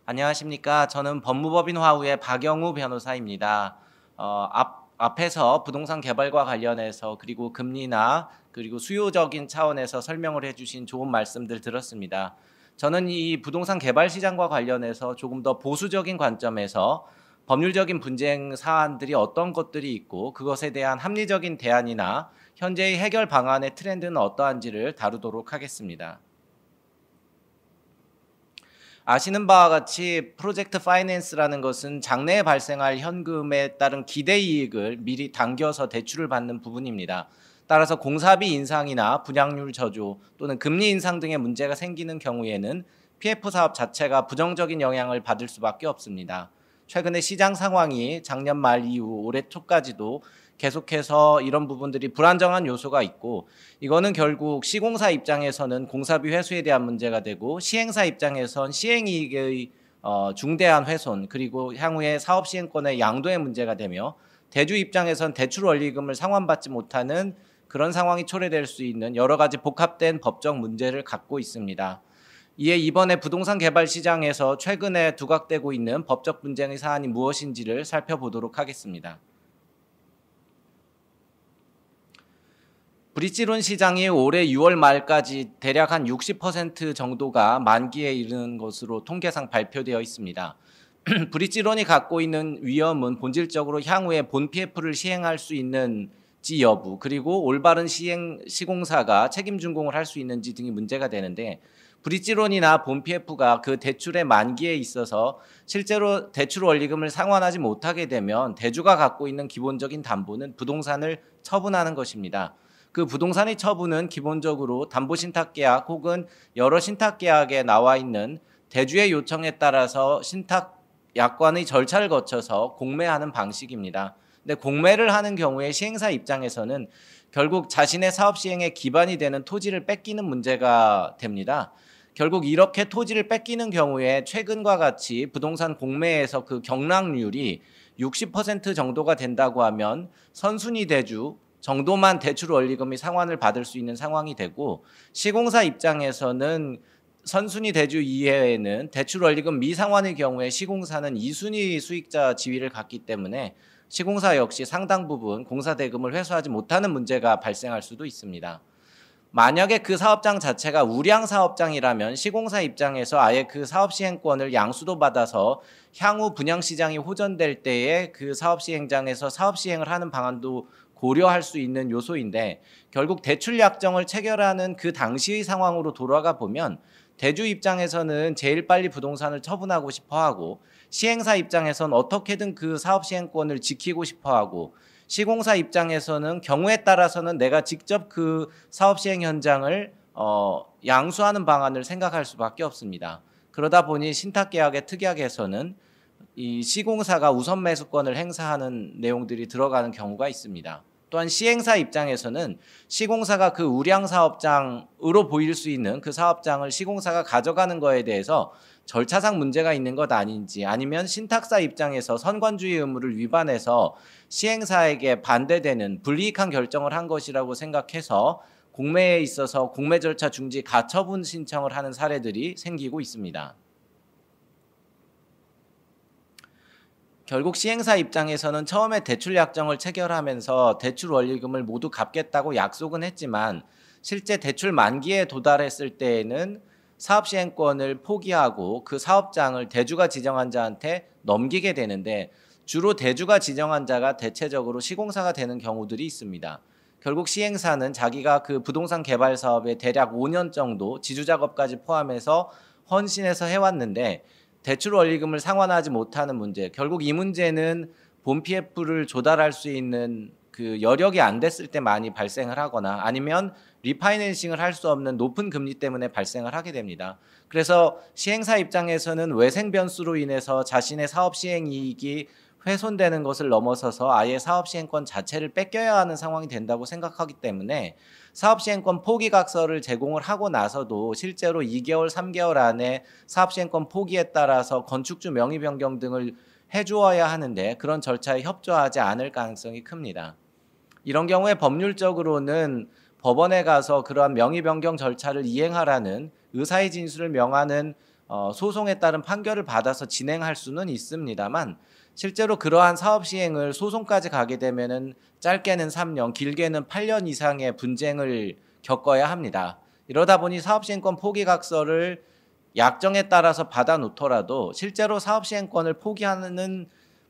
안녕하십니까. 저는 법무법인 화우의 박영우 변호사입니다. 앞에서 부동산 개발과 관련해서 그리고 금리나 그리고 수요적인 차원에서 설명을 해주신 좋은 말씀들 들었습니다. 저는 이 부동산 개발 시장과 관련해서 조금 더 보수적인 관점에서 법률적인 분쟁 사안들이 어떤 것들이 있고 그것에 대한 합리적인 대안이나 현재의 해결 방안의 트렌드는 어떠한지를 다루도록 하겠습니다. 아시는 바와 같이 프로젝트 파이낸스라는 것은 장래에 발생할 현금에 따른 기대 이익을 미리 당겨서 대출을 받는 부분입니다. 따라서 공사비 인상이나 분양률 저조 또는 금리 인상 등의 문제가 생기는 경우에는 PF 사업 자체가 부정적인 영향을 받을 수밖에 없습니다. 최근의 시장 상황이 작년 말 이후 올해 초까지도 계속해서 이런 부분들이 불안정한 요소가 있고, 이거는 결국 시공사 입장에서는 공사비 회수에 대한 문제가 되고, 시행사 입장에선 시행이익의 중대한 훼손, 그리고 향후에 사업 시행권의 양도의 문제가 되며, 대주 입장에선 대출 원리금을 상환받지 못하는 그런 상황이 초래될 수 있는 여러 가지 복합된 법적 문제를 갖고 있습니다. 이에 이번에 부동산 개발 시장에서 최근에 두각되고 있는 법적 분쟁의 사안이 무엇인지를 살펴보도록 하겠습니다. 브릿지론 시장이 올해 6월 말까지 대략 한 60% 정도가 만기에 이르는 것으로 통계상 발표되어 있습니다. 브릿지론이 갖고 있는 위험은 본질적으로 향후에 본 PF를 시행할 수 있는지 여부, 그리고 올바른 시공사가 책임 준공을 할 수 있는지 등이 문제가 되는데, 브릿지론이나 본 PF가 그 대출의 만기에 있어서 실제로 대출 원리금을 상환하지 못하게 되면 대주가 갖고 있는 기본적인 담보는 부동산을 처분하는 것입니다. 그 부동산의 처분은 기본적으로 담보신탁계약 혹은 여러 신탁계약에 나와 있는 대주의 요청에 따라서 신탁약관의 절차를 거쳐서 공매하는 방식입니다. 근데 공매를 하는 경우에 시행사 입장에서는 결국 자신의 사업 시행에 기반이 되는 토지를 뺏기는 문제가 됩니다. 결국 이렇게 토지를 뺏기는 경우에 최근과 같이 부동산 공매에서 그 경락률이 60% 정도가 된다고 하면 선순위 대주 정도만 대출 원리금이 상환을 받을 수 있는 상황이 되고, 시공사 입장에서는 선순위 대주 이외에는 대출 원리금 미상환의 경우에 시공사는 2순위 수익자 지위를 갖기 때문에 시공사 역시 상당 부분 공사 대금을 회수하지 못하는 문제가 발생할 수도 있습니다. 만약에 그 사업장 자체가 우량 사업장이라면 시공사 입장에서 아예 그 사업 시행권을 양수도 받아서 향후 분양 시장이 호전될 때에 그 사업 시행장에서 사업 시행을 하는 방안도 고려할 수 있는 요소인데, 결국 대출 약정을 체결하는 그 당시의 상황으로 돌아가 보면 대주 입장에서는 제일 빨리 부동산을 처분하고 싶어하고, 시행사 입장에서는 어떻게든 그 사업 시행권을 지키고 싶어하고, 시공사 입장에서는 경우에 따라서는 내가 직접 그 사업 시행 현장을 양수하는 방안을 생각할 수밖에 없습니다. 그러다 보니 신탁계약의 특약에서는 이 시공사가 우선 매수권을 행사하는 내용들이 들어가는 경우가 있습니다. 또한 시행사 입장에서는 시공사가 그 우량 사업장으로 보일 수 있는 그 사업장을 시공사가 가져가는 거에 대해서 절차상 문제가 있는 것 아닌지, 아니면 신탁사 입장에서 선관주의 의무를 위반해서 시행사에게 반대되는 불이익한 결정을 한 것이라고 생각해서 공매에 있어서 공매 절차 중지 가처분 신청을 하는 사례들이 생기고 있습니다. 결국 시행사 입장에서는 처음에 대출 약정을 체결하면서 대출 원리금을 모두 갚겠다고 약속은 했지만, 실제 대출 만기에 도달했을 때에는 사업 시행권을 포기하고 그 사업장을 대주가 지정한 자한테 넘기게 되는데, 주로 대주가 지정한 자가 대체적으로 시공사가 되는 경우들이 있습니다. 결국 시행사는 자기가 그 부동산 개발 사업에 대략 5년 정도 지주작업까지 포함해서 헌신해서 해왔는데, 대출 원리금을 상환하지 못하는 문제, 결국 이 문제는 본 PF를 조달할 수 있는 그 여력이 안 됐을 때 많이 발생을 하거나, 아니면 리파이낸싱을 할 수 없는 높은 금리 때문에 발생을 하게 됩니다. 그래서 시행사 입장에서는 외생 변수로 인해서 자신의 사업 시행 이익이 훼손되는 것을 넘어서서 아예 사업 시행권 자체를 뺏겨야 하는 상황이 된다고 생각하기 때문에 사업시행권 포기각서를 제공을 하고 나서도 실제로 2개월, 3개월 안에 사업시행권 포기에 따라서 건축주 명의 변경 등을 해주어야 하는데 그런 절차에 협조하지 않을 가능성이 큽니다. 이런 경우에 법률적으로는 법원에 가서 그러한 명의 변경 절차를 이행하라는 의사의 진술을 명하는 소송에 따른 판결을 받아서 진행할 수는 있습니다만 실제로 그러한 사업 시행을 소송까지 가게 되면은 짧게는 3년, 길게는 8년 이상의 분쟁을 겪어야 합니다. 이러다 보니 사업시행권 포기각서를 약정에 따라서 받아놓더라도 실제로 사업시행권을 포기하는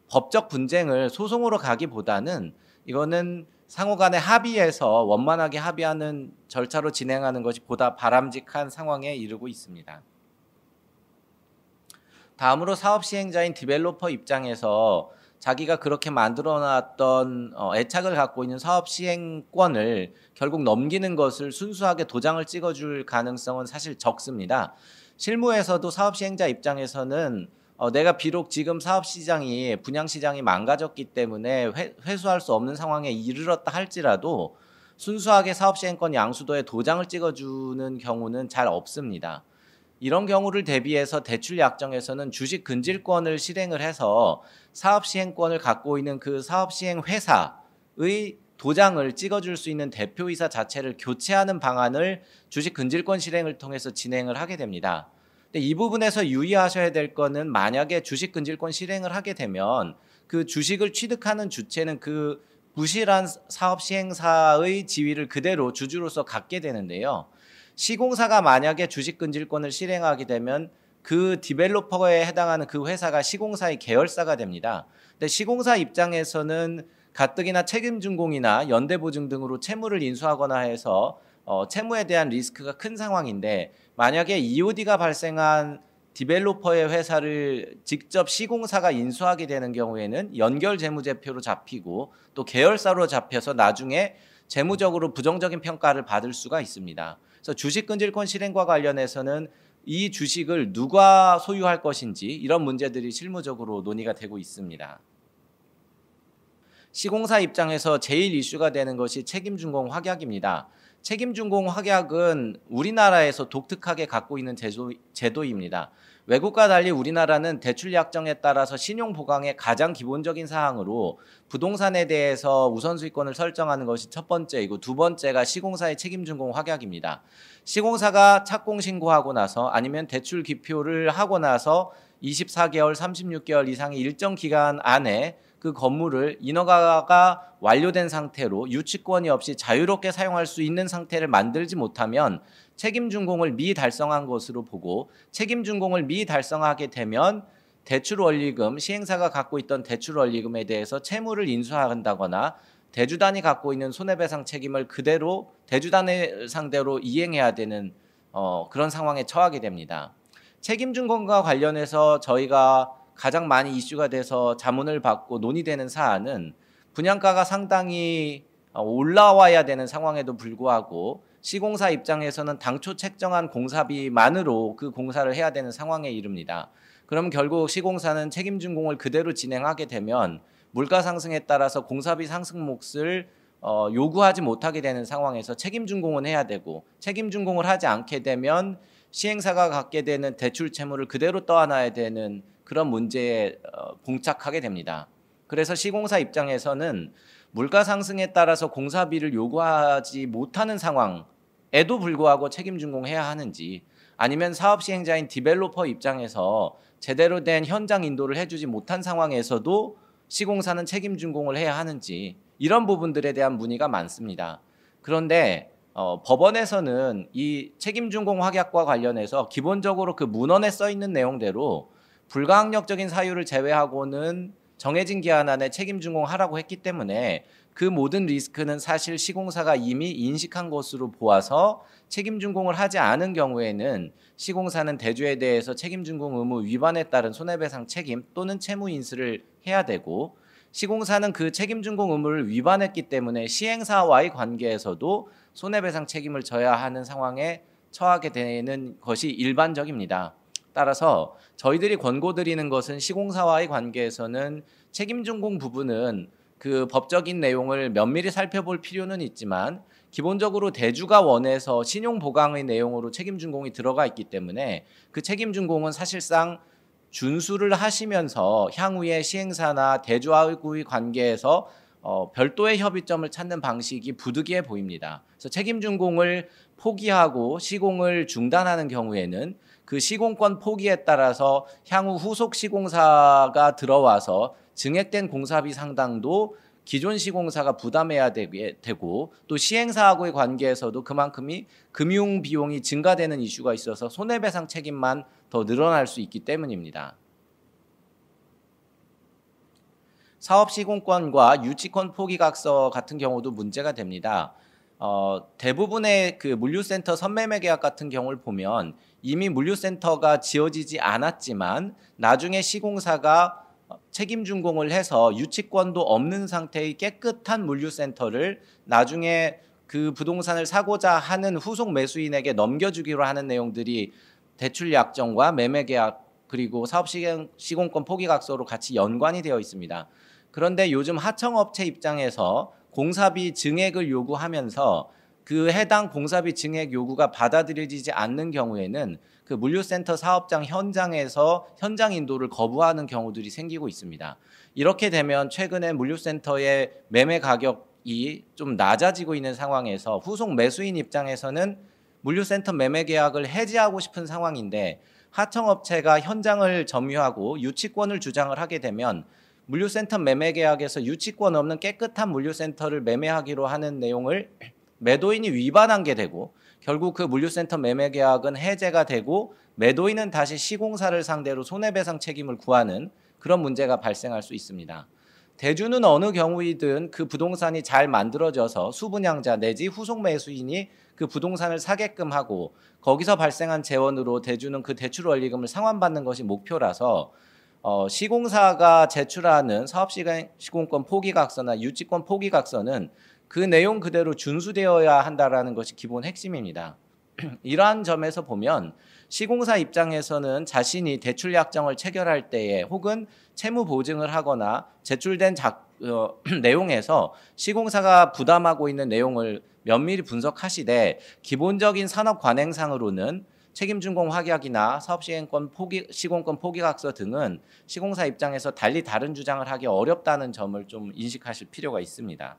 법적 분쟁을 소송으로 가기보다는 이거는 상호간에 합의해서 원만하게 합의하는 절차로 진행하는 것이 보다 바람직한 상황에 이르고 있습니다. 다음으로 사업 시행자인 디벨로퍼 입장에서 자기가 그렇게 만들어놨던 애착을 갖고 있는 사업 시행권을 결국 넘기는 것을 순수하게 도장을 찍어줄 가능성은 사실 적습니다. 실무에서도 사업 시행자 입장에서는 내가 비록 지금 사업 시장이 분양 시장이 망가졌기 때문에 회수할 수 없는 상황에 이르렀다 할지라도 순수하게 사업 시행권 양수도에 도장을 찍어주는 경우는 잘 없습니다. 이런 경우를 대비해서 대출 약정에서는 주식 근질권을 실행을 해서 사업 시행권을 갖고 있는 그 사업 시행 회사의 도장을 찍어줄 수 있는 대표이사 자체를 교체하는 방안을 주식 근질권 실행을 통해서 진행을 하게 됩니다. 근데 이 부분에서 유의하셔야 될 거는 만약에 주식 근질권 실행을 하게 되면 그 주식을 취득하는 주체는 그 부실한 사업 시행사의 지위를 그대로 주주로서 갖게 되는데요. 시공사가 만약에 주식 근질권을 실행하게 되면 그 디벨로퍼에 해당하는 그 회사가 시공사의 계열사가 됩니다. 근데 시공사 입장에서는 가뜩이나 책임준공이나 연대보증 등으로 채무를 인수하거나 해서 채무에 대한 리스크가 큰 상황인데 만약에 EOD가 발생한 디벨로퍼의 회사를 직접 시공사가 인수하게 되는 경우에는 연결 재무제표로 잡히고 또 계열사로 잡혀서 나중에 재무적으로 부정적인 평가를 받을 수가 있습니다. 그래서 주식 근질권 실행과 관련해서는 이 주식을 누가 소유할 것인지 이런 문제들이 실무적으로 논의가 되고 있습니다. 시공사 입장에서 제일 이슈가 되는 것이 책임준공 확약입니다. 책임준공 확약은 우리나라에서 독특하게 갖고 있는 제도입니다. 외국과 달리 우리나라는 대출 약정에 따라서 신용 보강의 가장 기본적인 사항으로 부동산에 대해서 우선수익권을 설정하는 것이 첫 번째이고 두 번째가 시공사의 책임준공 확약입니다. 시공사가 착공 신고하고 나서 아니면 대출 기표를 하고 나서 24개월, 36개월 이상의 일정 기간 안에 그 건물을 인허가가 완료된 상태로 유치권이 없이 자유롭게 사용할 수 있는 상태를 만들지 못하면 책임준공을 미달성한 것으로 보고 책임준공을 미달성하게 되면 대출원리금, 시행사가 갖고 있던 대출원리금에 대해서 채무를 인수한다거나 대주단이 갖고 있는 손해배상 책임을 그대로 대주단을 상대로 이행해야 되는 그런 상황에 처하게 됩니다. 책임준공과 관련해서 저희가 가장 많이 이슈가 돼서 자문을 받고 논의되는 사안은 분양가가 상당히 올라와야 되는 상황에도 불구하고 시공사 입장에서는 당초 책정한 공사비만으로 그 공사를 해야 되는 상황에 이릅니다. 그럼 결국 시공사는 책임준공을 그대로 진행하게 되면 물가 상승에 따라서 공사비 상승 몫을 요구하지 못하게 되는 상황에서 책임준공은 해야 되고 책임준공을 하지 않게 되면 시행사가 갖게 되는 대출 채무를 그대로 떠안아야 되는 그런 문제에 봉착하게 됩니다. 그래서 시공사 입장에서는 물가 상승에 따라서 공사비를 요구하지 못하는 상황에도 불구하고 책임준공해야 하는지 아니면 사업 시행자인 디벨로퍼 입장에서 제대로 된 현장 인도를 해주지 못한 상황에서도 시공사는 책임준공을 해야 하는지 이런 부분들에 대한 문의가 많습니다. 그런데 법원에서는 이 책임준공 확약과 관련해서 기본적으로 그 문헌에 써 있는 내용대로 불가항력적인 사유를 제외하고는 정해진 기한 안에 책임준공하라고 했기 때문에 그 모든 리스크는 사실 시공사가 이미 인식한 것으로 보아서 책임준공을 하지 않은 경우에는 시공사는 대주에 대해서 책임준공 의무 위반에 따른 손해배상 책임 또는 채무 인수를 해야 되고 시공사는 그 책임준공 의무를 위반했기 때문에 시행사와의 관계에서도 손해배상 책임을 져야 하는 상황에 처하게 되는 것이 일반적입니다. 따라서 저희들이 권고드리는 것은 시공사와의 관계에서는 책임준공 부분은 그 법적인 내용을 면밀히 살펴볼 필요는 있지만 기본적으로 대주가 원해서 신용보강의 내용으로 책임준공이 들어가 있기 때문에 그 책임준공은 사실상 준수를 하시면서 향후에 시행사나 대주하고의 관계에서 별도의 협의점을 찾는 방식이 부득이해 보입니다. 그래서 책임준공을 포기하고 시공을 중단하는 경우에는 그 시공권 포기에 따라서 향후 후속 시공사가 들어와서 증액된 공사비 상당도 기존 시공사가 부담해야 되고 또 시행사하고의 관계에서도 그만큼이 금융 비용이 증가되는 이슈가 있어서 손해배상 책임만 더 늘어날 수 있기 때문입니다. 사업 시공권과 유치권 포기각서 같은 경우도 문제가 됩니다. 대부분의 그 물류센터 선매매 계약 같은 경우를 보면 이미 물류센터가 지어지지 않았지만 나중에 시공사가 책임 준공을 해서 유치권도 없는 상태의 깨끗한 물류센터를 나중에 그 부동산을 사고자 하는 후속 매수인에게 넘겨주기로 하는 내용들이 대출 약정과 매매 계약 그리고 사업 시공권 포기각서로 같이 연관이 되어 있습니다. 그런데 요즘 하청업체 입장에서 공사비 증액을 요구하면서 그 해당 공사비 증액 요구가 받아들여지지 않는 경우에는 그 물류센터 사업장 현장에서 현장 인도를 거부하는 경우들이 생기고 있습니다. 이렇게 되면 최근에 물류센터의 매매 가격이 좀 낮아지고 있는 상황에서 후속 매수인 입장에서는 물류센터 매매 계약을 해지하고 싶은 상황인데 하청업체가 현장을 점유하고 유치권을 주장을 하게 되면 물류센터 매매 계약에서 유치권 없는 깨끗한 물류센터를 매매하기로 하는 내용을 매도인이 위반한 게 되고 결국 그 물류센터 매매 계약은 해제가 되고 매도인은 다시 시공사를 상대로 손해배상 책임을 구하는 그런 문제가 발생할 수 있습니다. 대주는 어느 경우이든 그 부동산이 잘 만들어져서 수분양자 내지 후속 매수인이 그 부동산을 사게끔 하고 거기서 발생한 재원으로 대주는 그 대출 원리금을 상환받는 것이 목표라서 시공사가 제출하는 사업시공권 포기각서나 유치권 포기각서는 그 내용 그대로 준수되어야 한다는 것이 기본 핵심입니다. 이러한 점에서 보면 시공사 입장에서는 자신이 대출 약정을 체결할 때에 혹은 채무 보증을 하거나 제출된 내용에서 시공사가 부담하고 있는 내용을 면밀히 분석하시되 기본적인 산업 관행상으로는 책임준공 확약이나 사업시공권 포기각서 등은 시공사 입장에서 달리 다른 주장을 하기 어렵다는 점을 좀 인식하실 필요가 있습니다.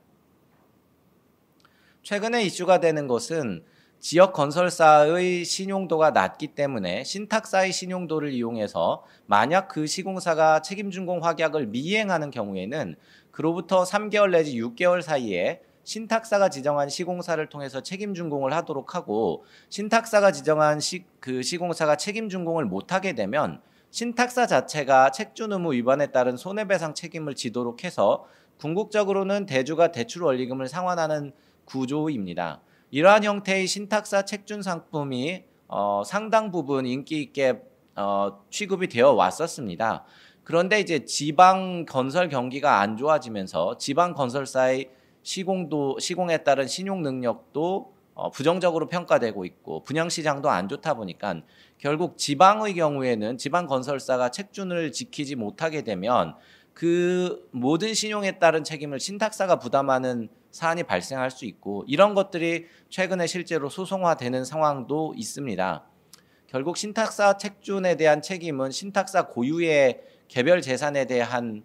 최근에 이슈가 되는 것은 지역 건설사의 신용도가 낮기 때문에 신탁사의 신용도를 이용해서 만약 그 시공사가 책임준공 확약을 미행하는 경우에는 그로부터 3개월 내지 6개월 사이에 신탁사가 지정한 시공사를 통해서 책임준공을 하도록 하고 신탁사가 지정한 그 시공사가 책임준공을 못하게 되면 신탁사 자체가 책준 의무 위반에 따른 손해배상 책임을 지도록 해서 궁극적으로는 대주가 대출 원리금을 상환하는 구조입니다. 이러한 형태의 신탁사 책준 상품이 상당 부분 인기 있게 취급이 되어 왔었습니다. 그런데 이제 지방 건설 경기가 안 좋아지면서 지방 건설사의 시공에 따른 신용 능력도 부정적으로 평가되고 있고 분양 시장도 안 좋다 보니까 결국 지방의 경우에는 지방 건설사가 책준을 지키지 못하게 되면 그 모든 신용에 따른 책임을 신탁사가 부담하는 사안이 발생할 수 있고 이런 것들이 최근에 실제로 소송화되는 상황도 있습니다. 결국 신탁사 책준에 대한 책임은 신탁사 고유의 개별 재산에 대한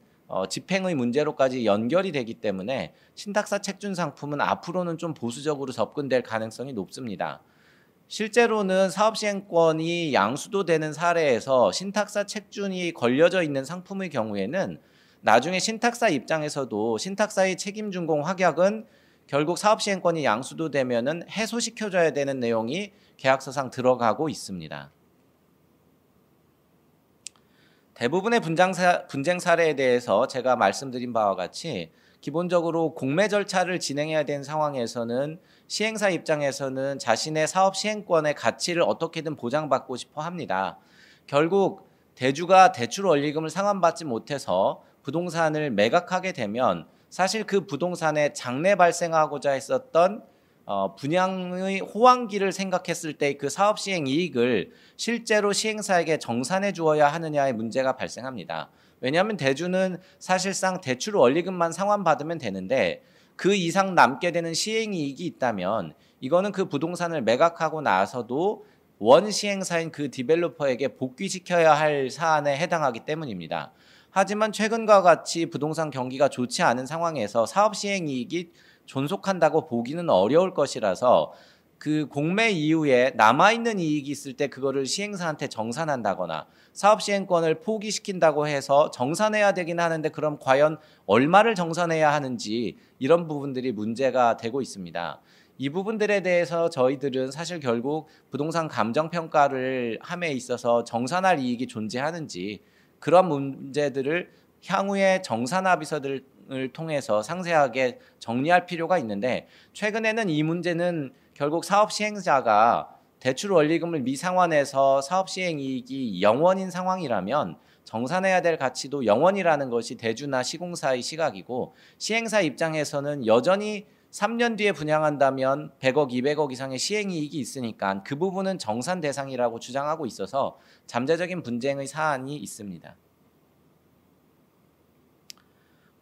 집행의 문제로까지 연결이 되기 때문에 신탁사 책준 상품은 앞으로는 좀 보수적으로 접근될 가능성이 높습니다. 실제로는 사업시행권이 양수도되는 사례에서 신탁사 책준이 걸려져 있는 상품의 경우에는 나중에 신탁사 입장에서도 신탁사의 책임준공 확약은 결국 사업시행권이 양수도되면은 해소시켜줘야 되는 내용이 계약서상 들어가고 있습니다. 대부분의 분쟁 사례에 대해서 제가 말씀드린 바와 같이 기본적으로 공매 절차를 진행해야 되는 상황에서는 시행사 입장에서는 자신의 사업 시행권의 가치를 어떻게든 보장받고 싶어 합니다. 결국 대주가 대출 원리금을 상환받지 못해서 부동산을 매각하게 되면 사실 그 부동산에 장래 발생하고자 했었던 분양의 호황기를 생각했을 때 그 사업 시행 이익을 실제로 시행사에게 정산해 주어야 하느냐의 문제가 발생합니다. 왜냐하면 대주는 사실상 대출 원리금만 상환받으면 되는데 그 이상 남게 되는 시행 이익이 있다면 이거는 그 부동산을 매각하고 나서도 원 시행사인 그 디벨로퍼에게 복귀시켜야 할 사안에 해당하기 때문입니다. 하지만 최근과 같이 부동산 경기가 좋지 않은 상황에서 사업 시행 이익이 존속한다고 보기는 어려울 것이라서 그 공매 이후에 남아있는 이익이 있을 때 그거를 시행사한테 정산한다거나 사업 시행권을 포기시킨다고 해서 정산해야 되긴 하는데 그럼 과연 얼마를 정산해야 하는지 이런 부분들이 문제가 되고 있습니다. 이 부분들에 대해서 저희들은 사실 결국 부동산 감정평가를 함에 있어서 정산할 이익이 존재하는지 그런 문제들을 향후에 정산합의서들을 통해서 상세하게 정리할 필요가 있는데 최근에는 이 문제는 결국 사업 시행자가 대출 원리금을 미상환해서 사업 시행 이익이 0원인 상황이라면 정산해야 될 가치도 0원이라는 것이 대주나 시공사의 시각이고 시행사 입장에서는 여전히 3년 뒤에 분양한다면 100억, 200억 이상의 시행이익이 있으니까 그 부분은 정산 대상이라고 주장하고 있어서 잠재적인 분쟁의 사안이 있습니다.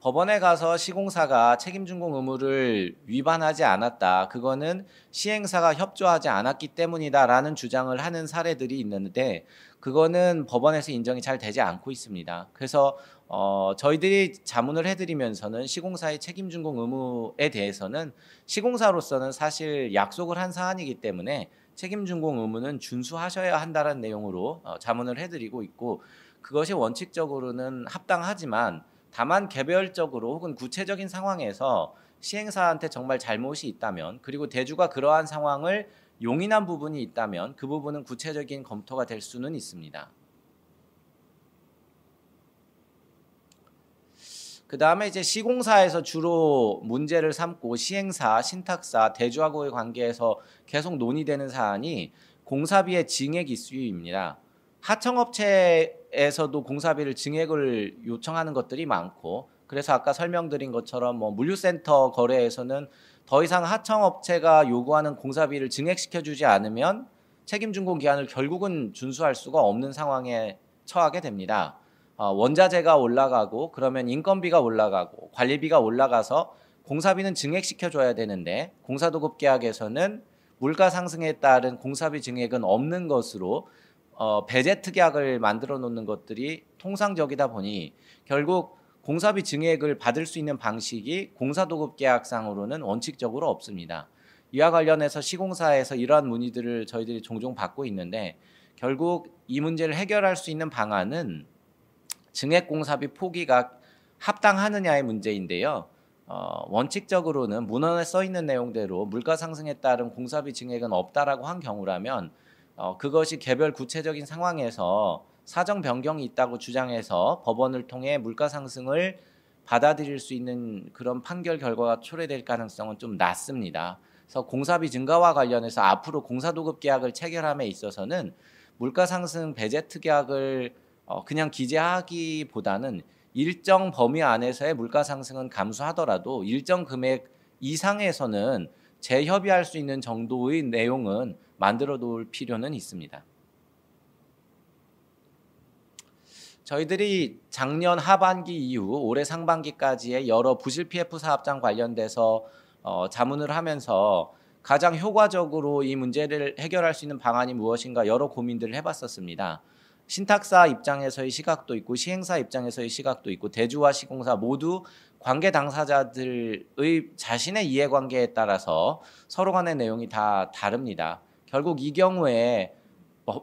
법원에 가서 시공사가 책임준공 의무를 위반하지 않았다. 그거는 시행사가 협조하지 않았기 때문이다라는 주장을 하는 사례들이 있는데 그거는 법원에서 인정이 잘 되지 않고 있습니다. 그래서 저희들이 자문을 해드리면서는 시공사의 책임준공 의무에 대해서는 시공사로서는 사실 약속을 한 사안이기 때문에 책임준공 의무는 준수하셔야 한다는 내용으로 자문을 해드리고 있고 그것이 원칙적으로는 합당하지만 다만 개별적으로 혹은 구체적인 상황에서 시행사한테 정말 잘못이 있다면 그리고 대주가 그러한 상황을 용인한 부분이 있다면 그 부분은 구체적인 검토가 될 수는 있습니다. 그 다음에 이제 시공사에서 주로 문제를 삼고 시행사, 신탁사, 대주하고의 관계에서 계속 논의되는 사안이 공사비의 증액 이슈입니다. 하청업체에서도 공사비를 증액을 요청하는 것들이 많고 그래서 아까 설명드린 것처럼 뭐 물류센터 거래에서는 더 이상 하청업체가 요구하는 공사비를 증액시켜주지 않으면 책임준공기한을 결국은 준수할 수가 없는 상황에 처하게 됩니다. 원자재가 올라가고 그러면 인건비가 올라가고 관리비가 올라가서 공사비는 증액시켜줘야 되는데 공사도급계약에서는 물가 상승에 따른 공사비 증액은 없는 것으로 배제 특약을 만들어 놓는 것들이 통상적이다 보니 결국 공사비 증액을 받을 수 있는 방식이 공사도급 계약상으로는 원칙적으로 없습니다. 이와 관련해서 시공사에서 이러한 문의들을 저희들이 종종 받고 있는데 결국 이 문제를 해결할 수 있는 방안은 증액 공사비 포기가 합당하느냐의 문제인데요. 원칙적으로는 문헌에 써 있는 내용대로 물가 상승에 따른 공사비 증액은 없다라고 한 경우라면 그것이 개별 구체적인 상황에서 사정 변경이 있다고 주장해서 법원을 통해 물가 상승을 받아들일 수 있는 그런 판결 결과가 초래될 가능성은 좀 낮습니다. 그래서 공사비 증가와 관련해서 앞으로 공사도급 계약을 체결함에 있어서는 물가 상승 배제 특약을 그냥 기재하기보다는 일정 범위 안에서의 물가 상승은 감수하더라도 일정 금액 이상에서는 재협의할 수 있는 정도의 내용은 만들어 놓을 필요는 있습니다. 저희들이 작년 하반기 이후 올해 상반기까지의 여러 부실 PF 사업장 관련돼서 자문을 하면서 가장 효과적으로 이 문제를 해결할 수 있는 방안이 무엇인가 여러 고민들을 해봤었습니다. 신탁사 입장에서의 시각도 있고 시행사 입장에서의 시각도 있고 대주와 시공사 모두 관계 당사자들의 자신의 이해관계에 따라서 서로 간의 내용이 다 다릅니다. 결국 이 경우에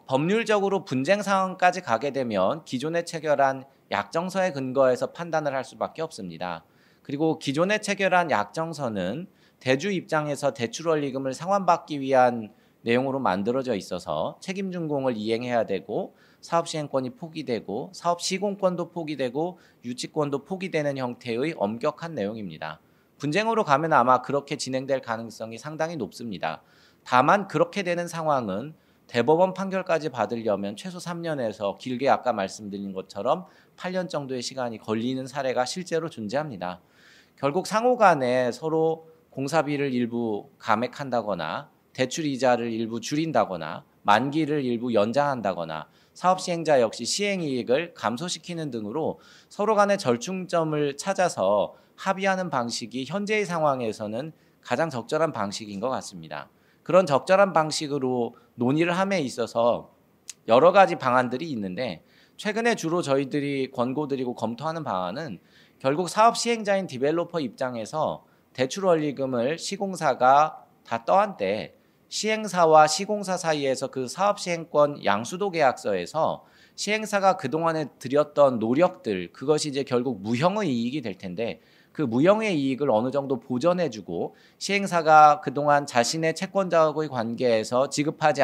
법률적으로 분쟁 상황까지 가게 되면 기존에 체결한 약정서에 근거해서 판단을 할 수밖에 없습니다. 그리고 기존에 체결한 약정서는 대주 입장에서 대출 원리금을 상환받기 위한 내용으로 만들어져 있어서 책임준공을 이행해야 되고 사업 시행권이 포기되고 사업 시공권도 포기되고 유치권도 포기되는 형태의 엄격한 내용입니다. 분쟁으로 가면 아마 그렇게 진행될 가능성이 상당히 높습니다. 다만 그렇게 되는 상황은 대법원 판결까지 받으려면 최소 3년에서 길게 아까 말씀드린 것처럼 8년 정도의 시간이 걸리는 사례가 실제로 존재합니다. 결국 상호 간에 서로 공사비를 일부 감액한다거나 대출 이자를 일부 줄인다거나 만기를 일부 연장한다거나 사업 시행자 역시 시행이익을 감소시키는 등으로 서로 간의 절충점을 찾아서 합의하는 방식이 현재의 상황에서는 가장 적절한 방식인 것 같습니다. 그런 적절한 방식으로 논의를 함에 있어서 여러 가지 방안들이 있는데 최근에 주로 저희들이 권고드리고 검토하는 방안은 결국 사업 시행자인 디벨로퍼 입장에서 대출 원리금을 시공사가 다 떠한 때 시행사와 시공사 사이에서 그 사업시행권 양수도 계약서에서 시행사가 그동안에 들였던 노력들, 그것이 이제 결국 무형의 이익이 될 텐데, 그 무형의 이익을 어느 정도 보전해주고 시행사가 그동안 자신의 채권자와의 관계에서 지급하지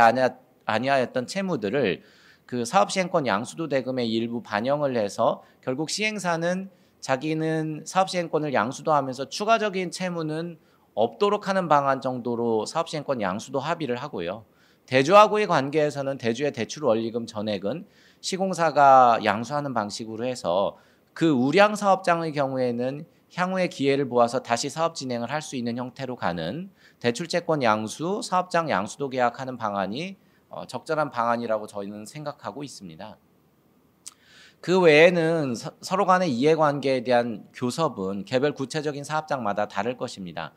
아니하였던 채무들을 그 사업시행권 양수도 대금의 일부 반영을 해서 결국 시행사는 자기는 사업시행권을 양수도하면서 추가적인 채무는 없도록 하는 방안 정도로 사업시행권 양수도 합의를 하고요. 대주하고의 관계에서는 대주의 대출 원리금 전액은 시공사가 양수하는 방식으로 해서 그 우량 사업장의 경우에는 향후의 기회를 보아서 다시 사업 진행을 할 수 있는 형태로 가는 대출채권 양수, 사업장 양수도 계약하는 방안이 적절한 방안이라고 저희는 생각하고 있습니다. 그 외에는 서로 간의 이해관계에 대한 교섭은 개별 구체적인 사업장마다 다를 것입니다.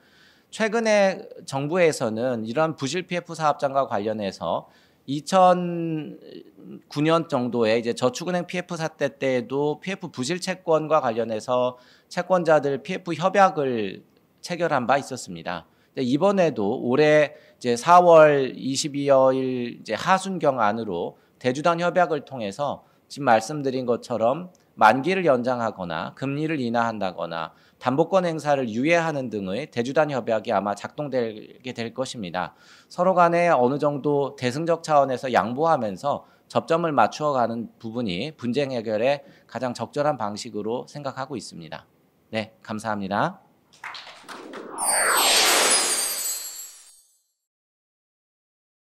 최근에 정부에서는 이러한 부실 PF 사업장과 관련해서 2009년 정도에 이제 저축은행 PF 사태 때에도 PF 부실 채권과 관련해서 채권자들 PF 협약을 체결한 바 있었습니다. 이번에도 올해 이제 4월 22일 이제 하순경 안으로 대주단 협약을 통해서 지금 말씀드린 것처럼 만기를 연장하거나 금리를 인하한다거나 담보권 행사를 유예하는 등의 대주단 협약이 아마 작동되게 될 것입니다. 서로 간에 어느 정도 대승적 차원에서 양보하면서 접점을 맞추어가는 부분이 분쟁 해결의 가장 적절한 방식으로 생각하고 있습니다. 네, 감사합니다.